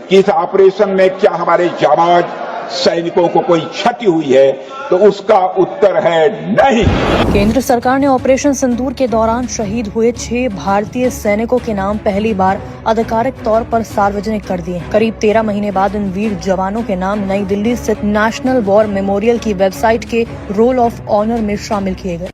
कि इस ऑपरेशन में क्या हमारे जाबाज सैनिकों को कोई क्षति हुई है, तो उसका उत्तर है नहीं। केंद्र सरकार ने ऑपरेशन सिंदूर के दौरान शहीद हुए 6 भारतीय सैनिकों के नाम पहली बार आधिकारिक तौर पर सार्वजनिक कर दिए। करीब 13 महीने बाद इन वीर जवानों के नाम नई दिल्ली स्थित नेशनल वॉर मेमोरियल की वेबसाइट के रोल ऑफ ऑनर में शामिल किए गए।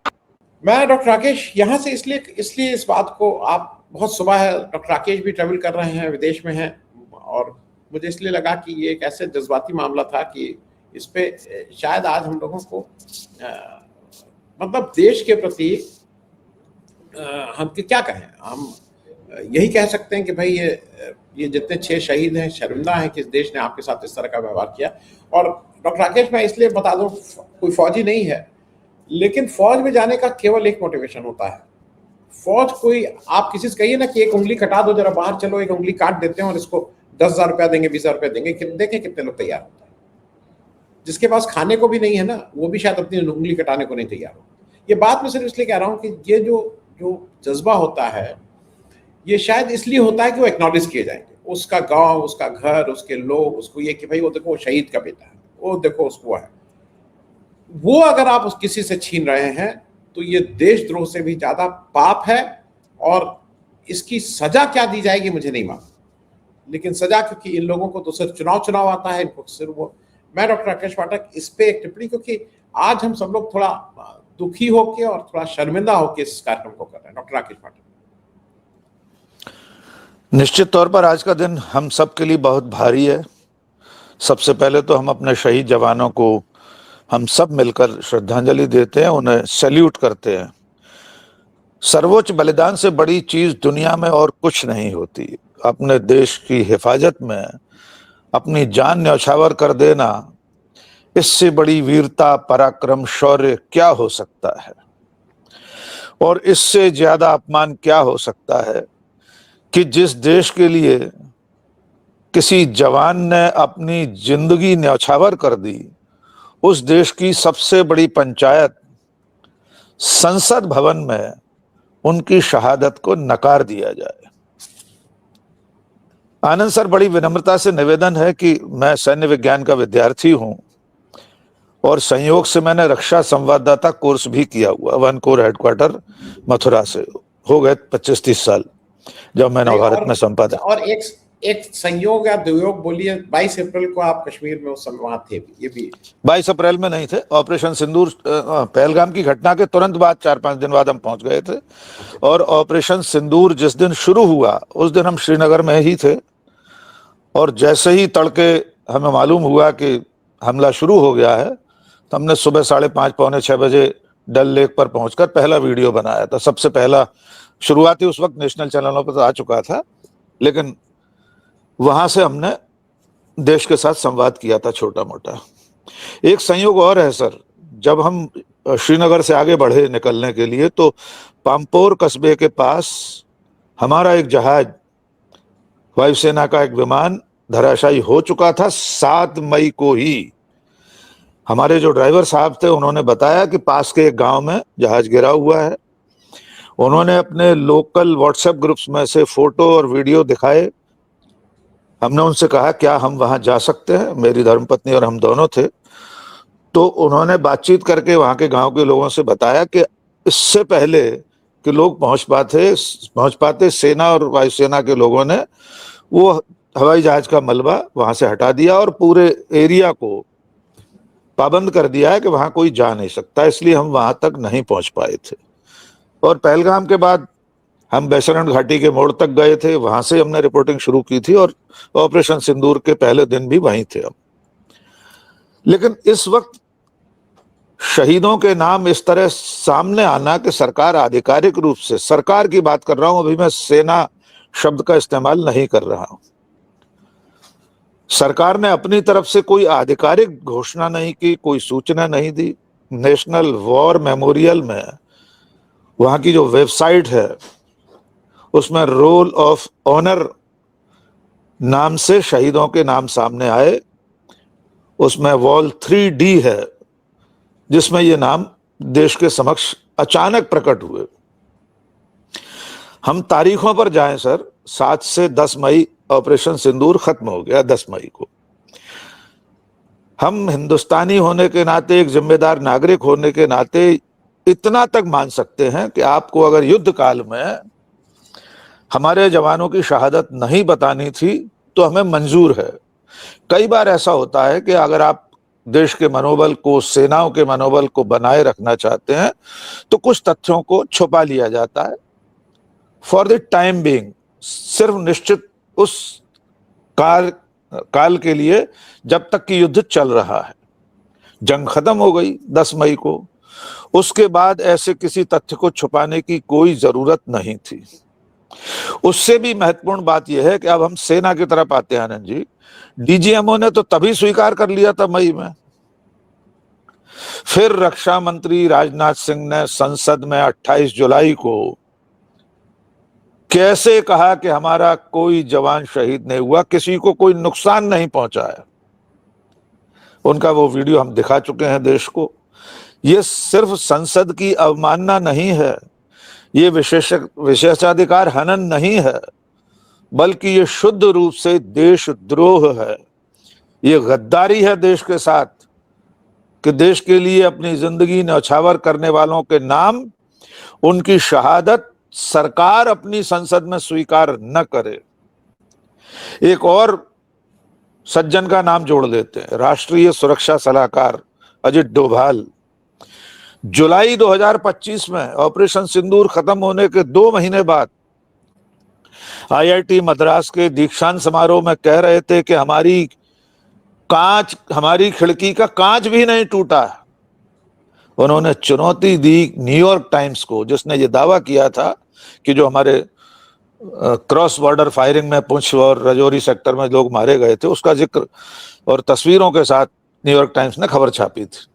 मैं डॉक्टर राकेश यहाँ से इसलिए इस बात को, आप बहुत सुबह है, डॉक्टर राकेश भी ट्रेवल कर रहे हैं, विदेश में हैं, और मुझे इसलिए लगा कि ये एक ऐसे जज्बाती मामला था कि इस पे शायद आज हम लोगों को मतलब देश के प्रति हम क्या कहें, हम यही कह सकते हैं कि भाई ये जितने 6 शहीद हैं, शर्मिंदा हैं कि इस देश ने आपके साथ इस तरह का व्यवहार किया। और डॉक्टर राकेश, मैं इसलिए बता दूं, कोई फौजी नहीं है, लेकिन फौज में जाने का केवल एक मोटिवेशन होता है। फौज कोई, आप किसी से कहिए ना कि एक उंगली कटा दो, जरा बाहर चलो, एक उंगली काट देते हैं और इसको 10,000 रुपया देंगे, 20,000 रुपया देंगे, देखें कितने लोग तैयार होते हैं। जिसके पास खाने को भी नहीं है ना, वो भी शायद अपनी उंगली कटाने को नहीं तैयार हो। ये बात मैं सिर्फ इसलिए कह रहा हूँ कि ये जो जज्बा होता है, ये शायद इसलिए होता है कि वो एक्नॉलेज किए जाएंगे, उसका गांव, उसका घर, उसके लोग उसको ये कि भाई वो देखो वो शहीद का बेटा है, वो देखो उसको है। वो अगर आप उस किसी से छीन रहे हैं तो ये देशद्रोह से भी ज्यादा पाप है, और इसकी सजा क्या दी जाएगी मुझे नहीं मालूम, लेकिन सजा, क्योंकि इन लोगों को तो सिर्फ चुनाव आता है, इनको सिर्फ वो। मैं डॉक्टर राकेश पाठक इस पे एक टिप्पणी, क्योंकि आज हम सब लोग थोड़ा दुखी होके और थोड़ा शर्मिंदा होके इस कार्यक्रम को कर रहे हैं। डॉक्टर राकेश पाठक, निश्चित तौर पर आज का दिन हम सब के लिए बहुत भारी है। सबसे पहले तो हम अपने शहीद जवानों को हम सब मिलकर श्रद्धांजलि देते हैं, उन्हें सैल्यूट करते हैं। सर्वोच्च बलिदान से बड़ी चीज दुनिया में और कुछ नहीं होती। अपने देश की हिफाजत में अपनी जान न्यौछावर कर देना, इससे बड़ी वीरता, पराक्रम, शौर्य क्या हो सकता है? और इससे ज्यादा अपमान क्या हो सकता है कि जिस देश के लिए किसी जवान ने अपनी जिंदगी न्यौछावर कर दी, उस देश की सबसे बड़ी पंचायत संसद भवन में उनकी शहादत को नकार दिया जाए। आनंद सर, बड़ी विनम्रता से निवेदन है कि मैं सैन्य विज्ञान का विद्यार्थी हूं और संयोग से मैंने रक्षा संवाददाता कोर्स भी किया हुआ, 1 कोर हेडक्वार्टर मथुरा से। हो गए 25-30 साल जब मैं नवभारत में संपादक। और एक संयोग या दुयोग बोलिए, 22 अप्रैल को आप कश्मीर में उस समय वहां थे भी, ये भी 22 अप्रैल में नहीं थे। ऑपरेशन सिंदूर, पहलगाम की घटना के तुरंत बाद 4-5 दिन बाद हम पहुंच गए थे, और ऑपरेशन सिंदूर जिस दिन शुरू हुआ उस दिन हम श्रीनगर में ही थे। और जैसे ही तड़के हमें मालूम हुआ कि हमला शुरू हो गया है, तो हमने सुबह 5:30 पौने 6 बजे डल लेक पर पहुंचकर पहला वीडियो बनाया था। सबसे पहला शुरुआती उस वक्त नेशनल चैनलों पर तो आ चुका था, लेकिन वहां से हमने देश के साथ संवाद किया था छोटा मोटा। एक संयोग और है सर, जब हम श्रीनगर से आगे बढ़े निकलने के लिए, तो पामपोर कस्बे के पास हमारा एक जहाज, वायुसेना का एक विमान धराशायी हो चुका था 7 मई को ही। हमारे जो ड्राइवर साहब थे उन्होंने बताया कि पास के एक गांव में जहाज गिरा हुआ है। उन्होंने अपने लोकल व्हाट्सएप ग्रुप्स में से फोटो और वीडियो दिखाए। हमने उनसे कहा क्या हम वहां जा सकते हैं, मेरी धर्मपत्नी और हम दोनों थे। तो उन्होंने बातचीत करके वहां के गांव के लोगों से बताया कि इससे पहले कि लोग पहुंच पाते सेना और वायुसेना के लोगों ने वो हवाई जहाज का मलबा वहां से हटा दिया और पूरे एरिया को पाबंद कर दिया है कि वहां कोई जा नहीं सकता, इसलिए हम वहां तक नहीं पहुंच पाए थे। और पहलगाम के बाद हम बैसरण घाटी के मोड़ तक गए थे, वहां से हमने रिपोर्टिंग शुरू की थी, और ऑपरेशन सिंदूर के पहले दिन भी वहीं थे हम। लेकिन इस वक्त शहीदों के नाम इस तरह सामने आना कि सरकार आधिकारिक रूप से, सरकार की बात कर रहा हूं, अभी मैं सेना शब्द का इस्तेमाल नहीं कर रहा हूं, सरकार ने अपनी तरफ से कोई आधिकारिक घोषणा नहीं की, कोई सूचना नहीं दी। नेशनल वॉर मेमोरियल में वहां की जो वेबसाइट है उसमें रोल ऑफ ऑनर नाम से शहीदों के नाम सामने आए। उसमें वॉल 3D है जिसमें ये नाम देश के समक्ष अचानक प्रकट हुए। हम तारीखों पर जाएं सर, 7 से 10 मई ऑपरेशन सिंदूर खत्म हो गया, 10 मई को। हम हिंदुस्तानी होने के नाते, एक जिम्मेदार नागरिक होने के नाते इतना तक मान सकते हैं कि आपको अगर युद्ध काल में हमारे जवानों की शहादत नहीं बतानी थी तो हमें मंजूर है। कई बार ऐसा होता है कि अगर आप देश के मनोबल को, सेनाओं के मनोबल को बनाए रखना चाहते हैं तो कुछ तथ्यों को छुपा लिया जाता है फॉर द टाइम बीइंग, सिर्फ निश्चित उस काल के लिए जब तक कि युद्ध चल रहा है। जंग खत्म हो गई 10 मई को, उसके बाद ऐसे किसी तथ्य को छुपाने की कोई जरूरत नहीं थी। उससे भी महत्वपूर्ण बात यह है कि अब हम सेना की तरफ आते हैं आनंद जी। डीजीएमओ ने तो तभी स्वीकार कर लिया था मई में, फिर रक्षा मंत्री राजनाथ सिंह ने संसद में 28 जुलाई को कैसे कहा कि हमारा कोई जवान शहीद नहीं हुआ, किसी को कोई नुकसान नहीं पहुंचा है। उनका वो वीडियो हम दिखा चुके हैं देश को। ये सिर्फ संसद की अवमानना नहीं है, ये विशेषाधिकार हनन नहीं है, बल्कि ये शुद्ध रूप से देशद्रोह है। ये गद्दारी है देश के साथ कि देश के लिए अपनी जिंदगी न्यौछावर करने वालों के नाम, उनकी शहादत सरकार अपनी संसद में स्वीकार न करे। एक और सज्जन का नाम जोड़ देते हैं, राष्ट्रीय सुरक्षा सलाहकार अजित डोभाल। जुलाई 2025 में ऑपरेशन सिंदूर खत्म होने के 2 महीने बाद आईआईटी मद्रास के दीक्षांत समारोह में कह रहे थे कि हमारी खिड़की का कांच भी नहीं टूटा। उन्होंने चुनौती दी न्यूयॉर्क टाइम्स को, जिसने ये दावा किया था कि जो हमारे क्रॉस बॉर्डर फायरिंग में पुंछ और राजौरी सेक्टर में लोग मारे गए थे, उसका जिक्र और तस्वीरों के साथ न्यूयॉर्क टाइम्स ने खबर छापी थी।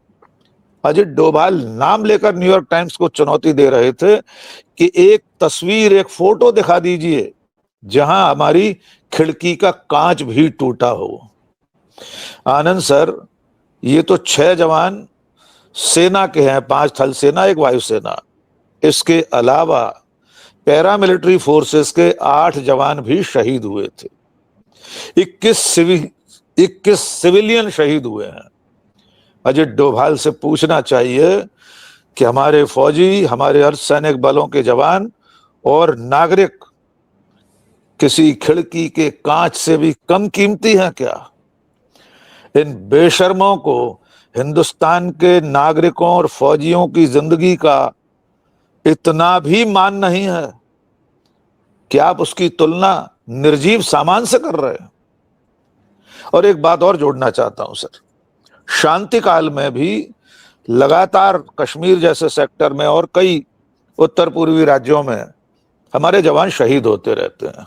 अजित डोभाल नाम लेकर न्यूयॉर्क टाइम्स को चुनौती दे रहे थे कि एक तस्वीर, एक फोटो दिखा दीजिए जहां हमारी खिड़की का कांच भी टूटा हो। आनंद सर, ये तो 6 जवान सेना के हैं, 5 थल सेना, 1 वायुसेना। इसके अलावा पैरामिलिट्री फोर्सेस के 8 जवान भी शहीद हुए थे। 21 सिविलियन शहीद हुए हैं। अजित डोभाल से पूछना चाहिए कि हमारे फौजी, हमारे अर्धसैनिक बलों के जवान और नागरिक किसी खिड़की के कांच से भी कम कीमती हैं क्या? इन बेशर्मों को हिंदुस्तान के नागरिकों और फौजियों की जिंदगी का इतना भी मान नहीं है कि आप उसकी तुलना निर्जीव सामान से कर रहे हैं। और एक बात और जोड़ना चाहता हूं सर, शांति काल में भी लगातार कश्मीर जैसे सेक्टर में और कई उत्तर पूर्वी राज्यों में हमारे जवान शहीद होते रहते हैं।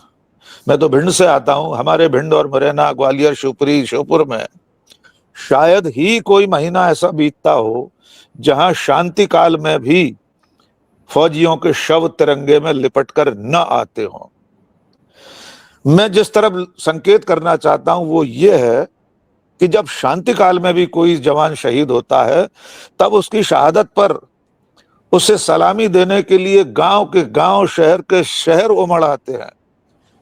मैं तो भिंड से आता हूं, हमारे भिंड और मुरैना, ग्वालियर, शिवपुरी, श्योपुर में शायद ही कोई महीना ऐसा बीतता हो जहां शांति काल में भी फौजियों के शव तिरंगे में लिपटकर न आते हों। मैं जिस तरफ संकेत करना चाहता हूं वो ये है कि जब शांति काल में भी कोई जवान शहीद होता है, तब उसकी शहादत पर उसे सलामी देने के लिए गांव के गांव, शहर के शहर उमड़ आते हैं।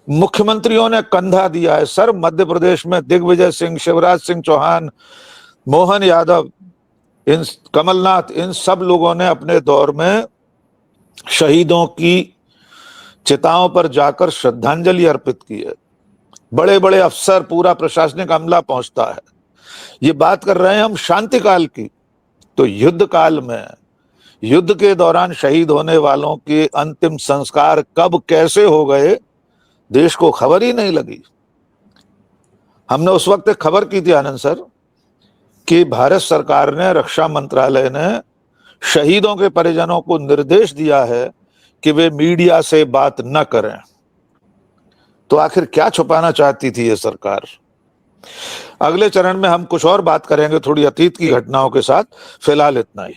मुख्यमंत्रियों ने कंधा दिया है सर। मध्य प्रदेश में दिग्विजय सिंह, शिवराज सिंह चौहान, मोहन यादव, कमलनाथ, इन सब लोगों ने अपने दौर में शहीदों की चिताओं पर जाकर श्रद्धांजलि अर्पित की है। बड़े बड़े अफसर, पूरा प्रशासनिक अमला पहुंचता है। ये बात कर रहे हैं हम शांति काल की, तो युद्ध काल में, युद्ध के दौरान शहीद होने वालों के अंतिम संस्कार कब कैसे हो गए, देश को खबर ही नहीं लगी। हमने उस वक्त एक खबर की थी आनंद सर कि भारत सरकार ने, रक्षा मंत्रालय ने शहीदों के परिजनों को निर्देश दिया है कि वे मीडिया से बात न करें। तो आखिर क्या छुपाना चाहती थी ये सरकार? अगले चरण में हम कुछ और बात करेंगे थोड़ी अतीत की घटनाओं के साथ। फिलहाल इतना ही।